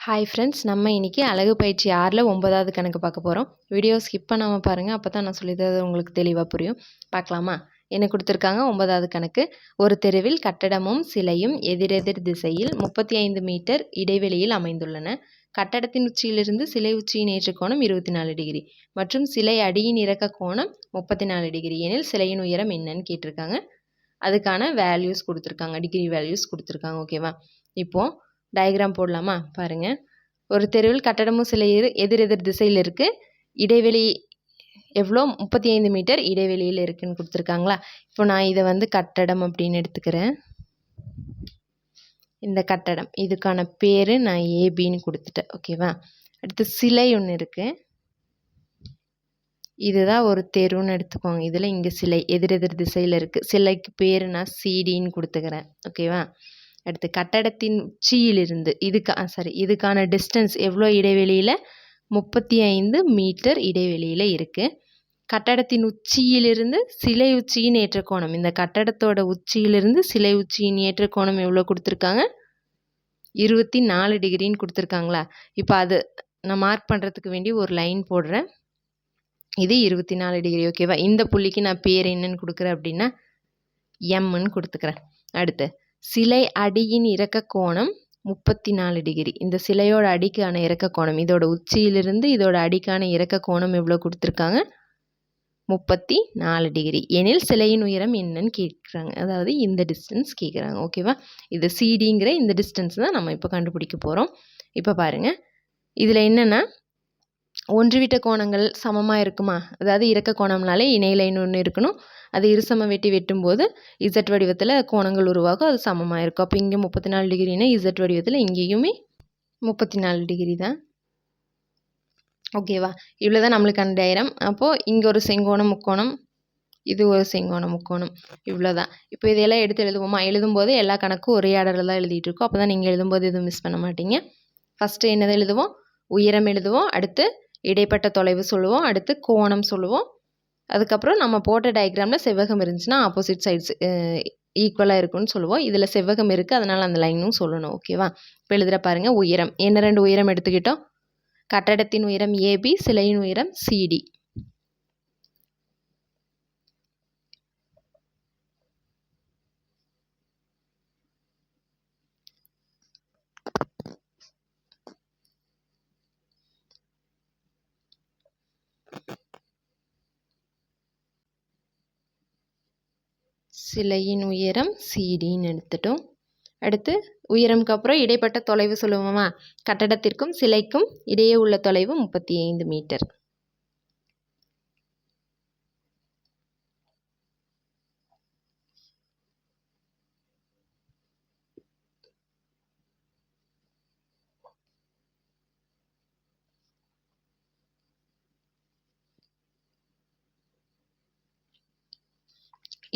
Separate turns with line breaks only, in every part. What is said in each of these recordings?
Hi friends, நம்ம இன்றைக்கி அழகு பயிற்சி 6ல் 9வது கணக்கு பார்க்க போகிறோம். வீடியோ ஸ்கிப் பண்ணாமல் பாருங்கள், அப்போ தான் நான் சொல்லித்தது உங்களுக்கு தெளிவாக புரியும். பார்க்கலாமா? என்ன கொடுத்துருக்காங்க? 9வது கணக்கு. ஒரு தெருவில் கட்டடமும் சிலையும் எதிரெதிர் திசையில் 35 மீட்டர் இடைவெளியில் அமைந்துள்ளன. கட்டடத்தின் உச்சியிலிருந்து சிலை உச்சியின் ஏற்ற கோணம் 24 டிகிரி மற்றும் சிலை அடியின் இறக்க கோணம் 34 டிகிரி எனில் சிலையின் உயரம் என்னன்னு கேட்டிருக்காங்க. அதுக்கான வேல்யூஸ் கொடுத்துருக்காங்க, டிகிரி வேல்யூஸ் கொடுத்துருக்காங்க. ஓகேவா? இப்போது டயக்ராம் போடலாமா? பாருங்கள். ஒரு தெருவில் கட்டடமும் சிலை எதிரெதிர் திசையில் இருக்குது. இடைவெளி எவ்வளோ? 35 மீட்டர் இடைவெளியில் இருக்குதுன்னு கொடுத்துருக்காங்களா? இப்போ நான் இதை கட்டடம் அப்படின்னு எடுத்துக்கிறேன். இந்த கட்டடம் இதுக்கான பேர் நான் ஏபின்னு கொடுத்துட்டேன். ஓகேவா? அடுத்து சிலை ஒன்று இருக்குது. இதுதான் ஒரு தெருன்னு எடுத்துக்கோங்க. இதில் இங்கே சிலை எதிரெதிர் திசையில் இருக்குது. சிலைக்கு பேர் நான் சிடின்னு கொடுத்துக்கிறேன். ஓகேவா? அடுத்து கட்டடத்தின் உச்சியிலிருந்து இதுக்கான டிஸ்டன்ஸ் எவ்வளோ இடைவெளியில்? 35 மீட்டர் இடைவெளியில் இருக்குது. கட்டடத்தின் உச்சியிலிருந்து சிலை உச்சியின் ஏற்ற கோணம், இந்த கட்டடத்தோட உச்சியிலிருந்து சிலை உச்சியின் ஏற்ற கோணம் எவ்வளோ கொடுத்துருக்காங்க? 24 டிகிரின்னு கொடுத்துருக்காங்களா? இப்போ அது நான் மார்க் பண்ணுறதுக்கு வேண்டி ஒரு லைன் போடுறேன். இது 24 டிகிரி. ஓகேவா? இந்த புள்ளிக்கு நான் பேர் என்னன்னு கொடுக்குறேன் அப்படின்னா எம்ன்னு கொடுத்துக்கிறேன். அடுத்து சிலை அடியின் இறக்க கோணம் 34 டிகிரி. இந்த சிலையோட அடிக்கான இறக்க கோணம், இதோட உச்சியிலிருந்து இதோட அடிக்கான இறக்க கோணம் எவ்வளோ கொடுத்துருக்காங்க? 34 டிகிரி எனில் சிலையின் உயரம் என்னன்னு கேட்குறாங்க. அதாவது இந்த டிஸ்டன்ஸ் கேட்குறாங்க. ஓகேவா? இது சிடிங்கிற இந்த டிஸ்டன்ஸ் தான் நம்ம இப்போ கண்டுபிடிக்க போகிறோம். இப்போ பாருங்கள், இதில் என்னென்னா ஒன்றுவிட்ட கோணங்கள் சமமாக இருக்குமா? அதாவது இறக்க கோணம்னாலே இணை லைன் ஒன்று இருக்கணும். அது இருசம வெட்டி வெட்டும்போது இசட் வடிவத்தில் கோணங்கள் உருவாகும். அது சமமாக இருக்கும். அப்போ இங்கே 34 டிகிரினா இசட் வடிவத்தில் இங்கேயுமே 34 டிகிரி தான். ஓகேவா? இவ்வளோ தான் நம்மளுக்கான டயக்ராம். அப்போது இங்கே ஒரு செங்கோணம் முக்கோணம், இது ஒரு செங்கோணம் முக்கோணம், இவ்வளோ தான். இப்போ இதையெல்லாம் எடுத்து எழுதுவோமா? எழுதும்போது எல்லா கணக்கும் ஒரே ஆர்டரில் தான் எழுதிட்டு இருக்கோம். அப்போ தான் நீங்கள் எழுதும்போது எதுவும் மிஸ் பண்ண மாட்டீங்க. ஃபஸ்ட்டு என்னதை எழுதுவோம்? உயரம் எழுதுவோம். அடுத்து இடைப்பட்ட தொலைவு சொல்லுவோம். அடுத்து கோணம் சொல்லுவோம். அதுக்கப்புறம் நம்ம போட்ட டயக்ராமில் செவ்வகம் இருந்துச்சுன்னா ஆப்போசிட் சைட்ஸ் ஈக்குவலாக இருக்குன்னு சொல்லுவோம். இதில் செவ்வகம் இருக்குது, அதனால் அந்த லைனும் சொல்லணும். ஓகேவா? இப்போ எழுதுகிற பாருங்கள். உயரம் என்ன? 2 உயரம் எடுத்துக்கிட்டோம். கட்டடத்தின் உயரம் ஏபி, சிலையின் உயரம் சிடி. சிலையின் உயரம் சிடின்னு எடுத்துட்டோம். அடுத்து உயரம்க்கு அப்புறம் இடைப்பட்ட தொலைவு சொல்லுவோமா? கட்டடத்திற்கும் சிலைக்கும் இடையே உள்ள தொலைவு 35 மீட்டர்.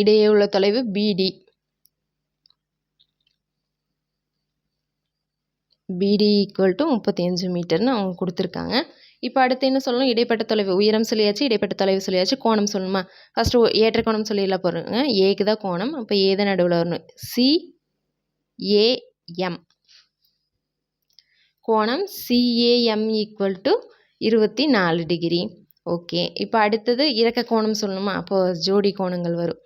இடையே உள்ள தொலைவு பிடி. பிடி ஈக்குவல் டு 35 மீட்டர்னு அவங்க கொடுத்துருக்காங்க. இப்போ அடுத்து என்ன சொல்லணும்? இடைப்பட்ட தொலைவு. உயரம் சொல்லியாச்சு, இடைப்பட்ட தொலைவு சொல்லியாச்சு, கோணம் சொல்லணுமா? ஃபஸ்ட்டு ஏற்ற கோணம் சொல்லிடலாம் போகிறோங்க. ஏக்கு தான் கோணம். அப்போ ஏ தான் நடுவில் வரணும். சிஏஎம். கோணம் CAM equal to 24 degree. Okay. இப்போ அடுத்தது இறக்க கோணம் சொல்லணுமா? அப்போது ஜோடி கோணங்கள் வரும்.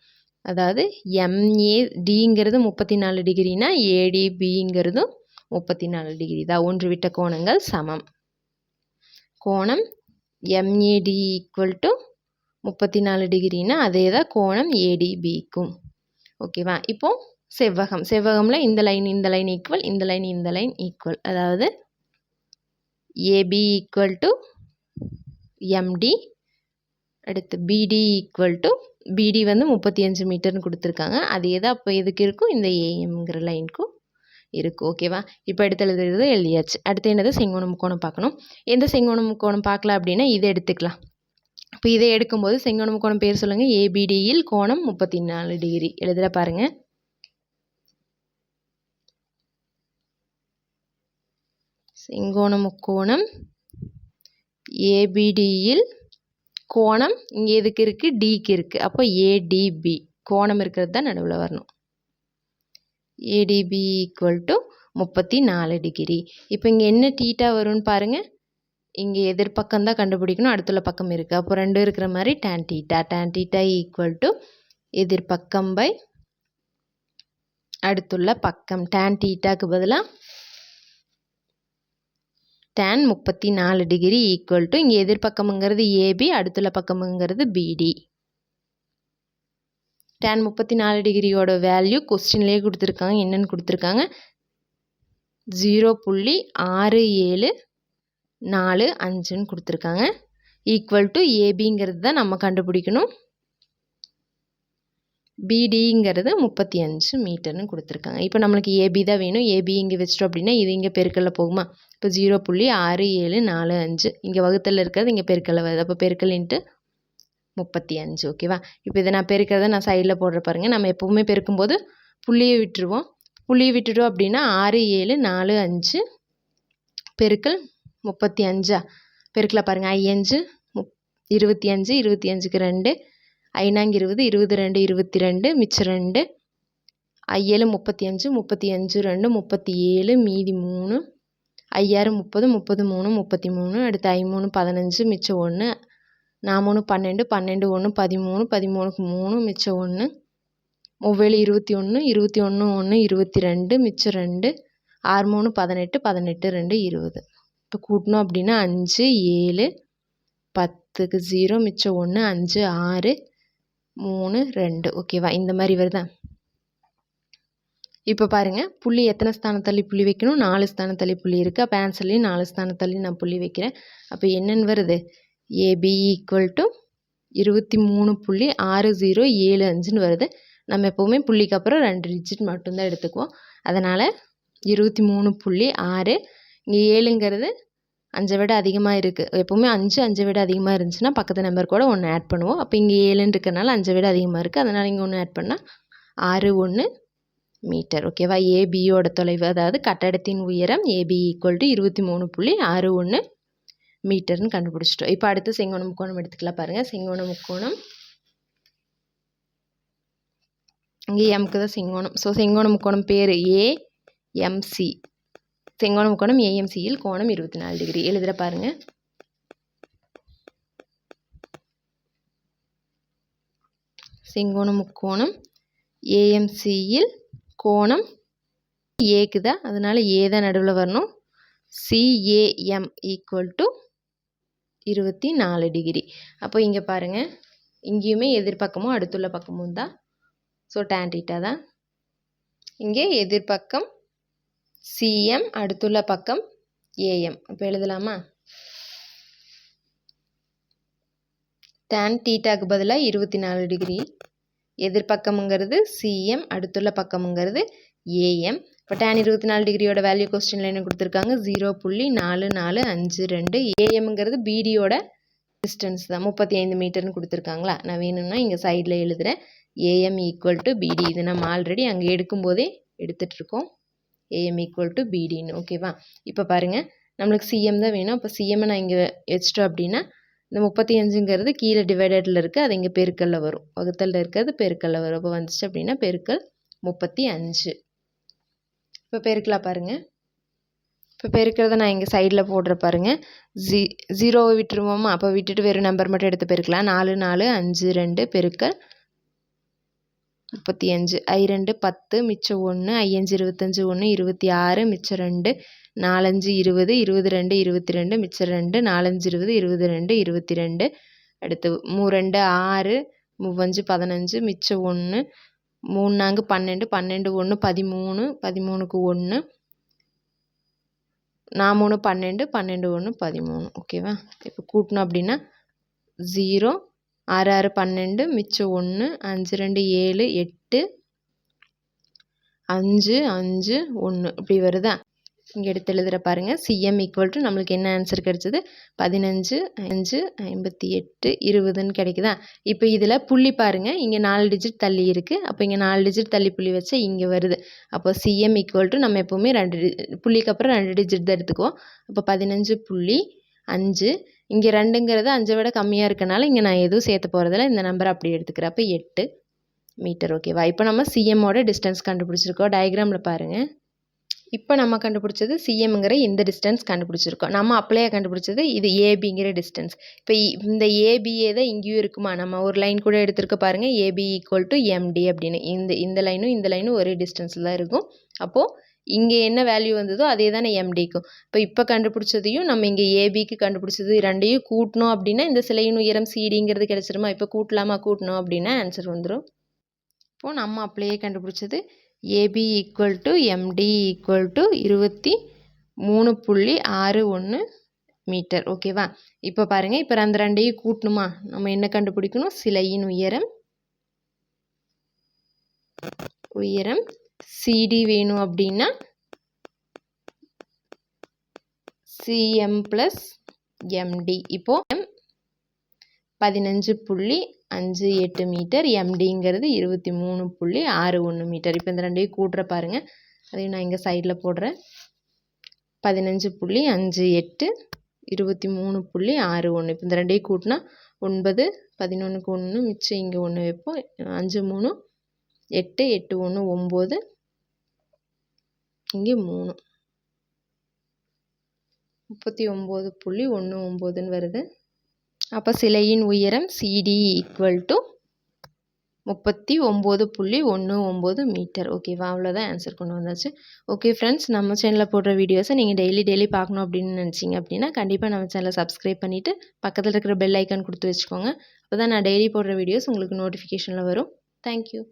அதாவது எம்ஏடிங்கிறது 34 டிகிரினா ஏடிபிங்கிறதும் 34 டிகிரி தான். ஒன்று விட்ட கோணங்கள் சமம். கோணம் எம்ஏடி ஈக்குவல் டு 34 டிகிரினா அதே தான் கோணம் ஏடிபிக்கும். ஓகேவா? இப்போ செவ்வகம். செவ்வகமில் இந்த லைன் ஈக்குவல், இந்த லைன் ஈக்குவல். அதாவது ஏபி ஈக்குவல் டு எம்டி. அடுத்து பிடி ஈக்குவல் டு பிடி 35 மீட்டர்னு கொடுத்துருக்காங்க. அதே தான் அப்போ எதுக்கு இருக்கும்? இந்த ஏஎம்ங்கிற லைனுக்கும் இருக்கும். ஓகேவா? இப்போ எடுத்து எழுதுறது எழுதியாச்சு. அடுத்து என்னது? செங்கோணம் முக்கோணம் பார்க்கணும். எந்த செங்கோணம் முக்கோணம் பார்க்கலாம் அப்படின்னா இதை எடுத்துக்கலாம். இப்போ இதை எடுக்கும்போது செங்கோணம் முக்கோணம் பேர் சொல்லுங்கள். ஏபிடியில் கோணம் 34 டிகிரி. எழுதுகிற பாருங்கள். செங்கோணம் முக்கோணம் ஏபிடியில் கோணம் இங்கே எதுக்கு இருக்குது? டிக்கு இருக்குது. அப்போ ஏடிபி கோணம் இருக்கிறது தான் நடுவில் வரணும். ATP equal to 34 degree. இப்போ இங்கே என்ன தீட்டா வரும்னு பாருங்கள். இங்கே எதிர்பக்கம் தான் கண்டுபிடிக்கணும், அடுத்துள்ள பக்கம் இருக்குது. அப்போ 2 இருக்கிற மாதிரி tan θ ஈக்குவல் டு எதிர்பக்கம் பை அடுத்துள்ள பக்கம். tan θக்கு பதிலாக tan 34 டிகிரி ஈக்குவல் டு இங்கே எதிர்பக்கம்ங்கிறது ஏபி, அடுத்துள்ள பக்கம்ங்கிறது பிடி. tan 34 டிகிரியோட வேல்யூ கொஸ்டின்லேயே கொடுத்துருக்காங்க. என்னென்னு கொடுத்துருக்காங்க? 0.6745ன்னு கொடுத்துருக்காங்க. ஈக்குவல் டு ஏபிங்கிறது தான் நம்ம கண்டுபிடிக்கணும். பிடிங்கிறது 35 மீட்டர்னு கொடுத்துருக்காங்க. இப்போ நம்மளுக்கு ஏபி தான் வேணும். ஏபி இங்கே வச்சிட்டோம் அப்படின்னா இது இங்கே பெருக்கல்ல போகுமா? இப்போ 0.6745 இங்கே வகுத்தலில் இருக்கிறது இங்கே பெருக்கல்ல வருது. அப்போ பெருக்கல் இன்ட்டு 35. ஓகேவா? இப்போ இதை நான் பெருக்கிறத நான் சைடில் போடுற பாருங்க. நம்ம எப்போவுமே பெருக்கும்போது புள்ளியை விட்டுருவோம். புள்ளியை விட்டுட்டோம் அப்படின்னா 6745 பெருக்கல் 35 பெருக்கல பாருங்கள். 5 25, 25க்கு 2, 5 20, 22, 22 மிச்சம் 2, 7 35, 35 2 37 மீதி 3, 5 30, 30 3 33 அடுத்து 5 15 மிச்சம் 1, 4 12, 12 1 13, 13க்கு 3 மிச்சம் 1, 7 21, 21 1 22 மிச்சம் 2, 6 18, 18 2 20. இப்போ கூட்டணும் அப்படின்னா 5 7 10க்கு 0 மிச்சம் 1 5 6 3 2. ஓகேவா? இந்த மாதிரி வருதா? இப்போ பாருங்கள், புள்ளி எத்தனை ஸ்தானம் தள்ளி புள்ளி வைக்கணும்? 4 ஸ்தானம் தள்ளி புள்ளி இருக்குது. அப்போ ஆன்சர்லேயும் 4 ஸ்தானம் தள்ளி நான் புள்ளி வைக்கிறேன். அப்போ என்னென்னு வருது? ஏபி ஈக்குவல் டு 23.6075ன்னு வருது. நம்ம எப்போவுமே புள்ளிக்கு அப்புறம் 2 டிஜிட் மட்டும்தான் எடுத்துக்குவோம். அதனால் 23.6. இங்கே 7ங்கிறது 5 விட அதிகமாக இருக்குது. எப்போவுமே 5 விட அதிகமாக இருந்துச்சுன்னா பக்கத்து நம்பர் கூட 1 ஆட் பண்ணுவோம். அப்போ இங்கே 7ன்னு இருக்கிறனால 5 விட அதிகமாக இருக்குது. அதனால் இங்கே 1 ஆட் பண்ணால் 61 மீட்டர். ஓகேவா? ஏபியோட தொலைவு, அதாவது கட்டடத்தின் உயரம் ஏபி ஈக்குவல் டு 23.61 மீட்டர்னு கண்டுபிடிச்சிட்டோம். இப்போ அடுத்து செங்கோண முக்கோணம் எடுத்துக்கலாம் பாருங்கள். செங்கோண முக்கோணம் இங்கே எம்க்கு தான் செங்கோணம். ஸோ செங்கோண முக்கோணம் பேர் ஏஎம்சி. செங்கோண முக்கோணம் ஏஎம்சியில் கோணம் 24 டிகிரி. எழுதுகிற பாருங்கள். செங்கோண முக்கோணம் ஏஎம்சியில் கோணம் ஏக்கு தான், அதனால் ஏ தான் நடுவில் வரணும். CAM equal to 24 degree. அப்போ இங்கே பாருங்கள், இங்கேயுமே எதிர்பக்கமும் அடுத்துள்ள பக்கமும் தான். ஸோ tan θ தான். இங்கே எதிர்பக்கம் சிஎம், அடுத்துள்ள பக்கம் ஏஎம். அப்போ எழுதலாமா? tan θக்கு பதிலாக 24 டிகிரி. எதிர்பக்கமுங்கிறது சிஎம், அடுத்துள்ள பக்கமுங்கிறது ஏஎம். இப்போ tan 24 டிகிரியோட வேல்யூ கொஸ்டினில் என்ன கொடுத்துருக்காங்க? 0.4452. ஏஎம்ங்கிறது பிடியோட டிஸ்டன்ஸ் தான், 35 மீட்டர்னு கொடுத்துருக்காங்களா? நான் வேணும்னா இங்கே சைடில் எழுதுகிறேன். ஏஎம் ஈக்குவல் டு பிடி. இது நம்ம ஆல்ரெடி அங்கே எடுக்கும்போதே எடுத்துகிட்ருக்கோம். ஏஎம் ஈக்குவல் டு பிடின்னு. ஓகேவா? இப்போ பாருங்கள், நம்மளுக்கு சிஎம் தான் வேணும். அப்போ சிஎம்மை நான் இங்கே வச்சிட்டோம் அப்படின்னா இந்த 35ங்கிறது கீழே டிவைடடில் இருக்குது, அது இங்கே பெருக்கல்ல வரும். வகுத்தலில் இருக்கிறது பெருக்கல்ல வரும். அப்போ வந்துச்சு அப்படின்னா பெருக்கல் 35. இப்போ பெருக்கலாம் பாருங்கள். இப்போ பெருக்கிறத நான் இங்கே சைடில் போடுற பாருங்கள். 0வை விட்டுருவோமா? அப்போ விட்டுட்டு வெறும் நம்பர் மட்டும் எடுத்து பெருக்கலாம். 4 4 5 2 பெருக்கல் 35. 2 10 மிச்சம் 1, 5 25 1 26 மிச்சம் 2, 4 5 20 22 22 மிச்சம் 2, 4 5 20 22 22. அடுத்து 3 2 6 5 15 மிச்சம் 1, 3 4 12 12 1 13 13க்கு 1, 4 3 12 12 1 13. ஓகேவா? இப்போ கூட்டணும் அப்படின்னா 0 6 6 12 மிச்சம் 1 5 2 7 8 5 5 1 இப்படி வருதா? இங்கே எடுத்து எழுதுகிற பாருங்கள். சிஎம் ஈக்குவல் டு நம்மளுக்கு என்ன ஆன்சர் கிடைச்சது? 15 5 58 20ன்னு கிடைக்குதா? இப்போ இதில் புள்ளி பாருங்கள், இங்கே 4 டிஜிட் தள்ளி இருக்குது. அப்போ இங்கே 4 டிஜிட் தள்ளி புள்ளி வச்சா இங்கே வருது. அப்போ சிஎம் ஈக்குவல் டு நம்ம எப்போவுமே 2 புள்ளிக்கு அப்புறம் 2 டிஜிட் தான் எடுத்துக்குவோம். அப்போ 15.5. இங்கே 2ங்கிறது 5 விட கம்மியாக இருக்கனால இங்கே நான் எதுவும் சேர்த்து போகிறதில்ல, இந்த நம்பரை அப்படி எடுத்துக்கிறேன். அப்போ 8 மீட்டர். ஓகேவா? இப்போ நம்ம சிஎம்மோட டிஸ்டன்ஸ் கண்டுபிடிச்சிருக்கோம். டயக்ராமில் பாருங்கள். இப்போ நம்ம கண்டுபிடிச்சது சிஎம்ங்கிற இந்த டிஸ்டன்ஸ் கண்டுபிடிச்சிருக்கோம். நம்ம அப்ளையாக கண்டுபிடிச்சது இது ஏபிங்கிற டிஸ்டன்ஸ். இப்போ இந்த ஏபிஏ தான் இங்கேயும் இருக்குமா, நம்ம ஒரு லைன் கூட எடுத்துருக்க பாருங்கள், ஏபி ஈக்குவல் டு எம்டி அப்படின்னு. இந்த லைனும் ஒரே டிஸ்டன்ஸில் தான் இருக்கும். அப்போது இங்கே என்ன வேல்யூ வந்ததோ அதே தானே எம்டிக்கும். இப்போ கண்டுபிடிச்சதையும் நம்ம இங்கே ஏபிக்கு கண்டுபிடிச்சது ரெண்டையும் கூட்டணும் அப்படின்னா இந்த சிலையின் உயரம் சிடிங்கிறது கிடச்சிருமா. இப்போ கூட்டணும் அப்படின்னா ஆன்சர் வந்துடும். இப்போது நம்ம அப்ளையே கண்டுபிடிச்சது AB equal to MD equal to 23.61 metre. ஓகேவா. இப்போ பாருங்கள், இப்போ அந்த ரெண்டையும் கூட்டணுமா, நம்ம என்ன கண்டுபிடிக்கணும், சிலையின் உயரம் சிடி வேணும் அப்படின்னா சிஎம் ப்ளஸ் எம்டி. இப்போது 15.58 மீட்டர், எம்டிங்கிறது 23.61 மீட்டர். இப்போ இந்த ரெண்டையும் கூட்டுற பாருங்கள், அதையும் நான் இங்கே சைடில் போடுறேன். 15.58 23.61. இப்போ இந்த ரெண்டையும் கூட்டினா 9, 11க்கு 1 மிச்சம் இங்கே 1 வைப்போம். 5 3 8 8 1 9, இங்கே 3 39.19 வருது. அப்போ சிலையின் உயரம் சிடி ஈக்குவல் டு 39.19 மீட்டர். ஓகேவா. அவ்வளோதான் ஆன்சர் கொண்டு வந்தாச்சு. ஓகே ஃப்ரெண்ட்ஸ், நம்ம சேனலில் போடுற வீடியோஸை நீங்கள் டெய்லி பார்க்கணும் அப்படின்னு நினச்சிங்க அப்படின்னா கண்டிப்பாக நம்ம சேனலை சப்ஸ்கிரைப் பண்ணிவிட்டு பக்கத்தில் இருக்கிற பெல் ஐக்கான் கொடுத்து வச்சுக்கோங்க. அப்போ தான் நான் டெய்லி போடுற வீடியோஸ் உங்களுக்கு நோட்டிஃபிகேஷனில் வரும். தேங்க்யூ.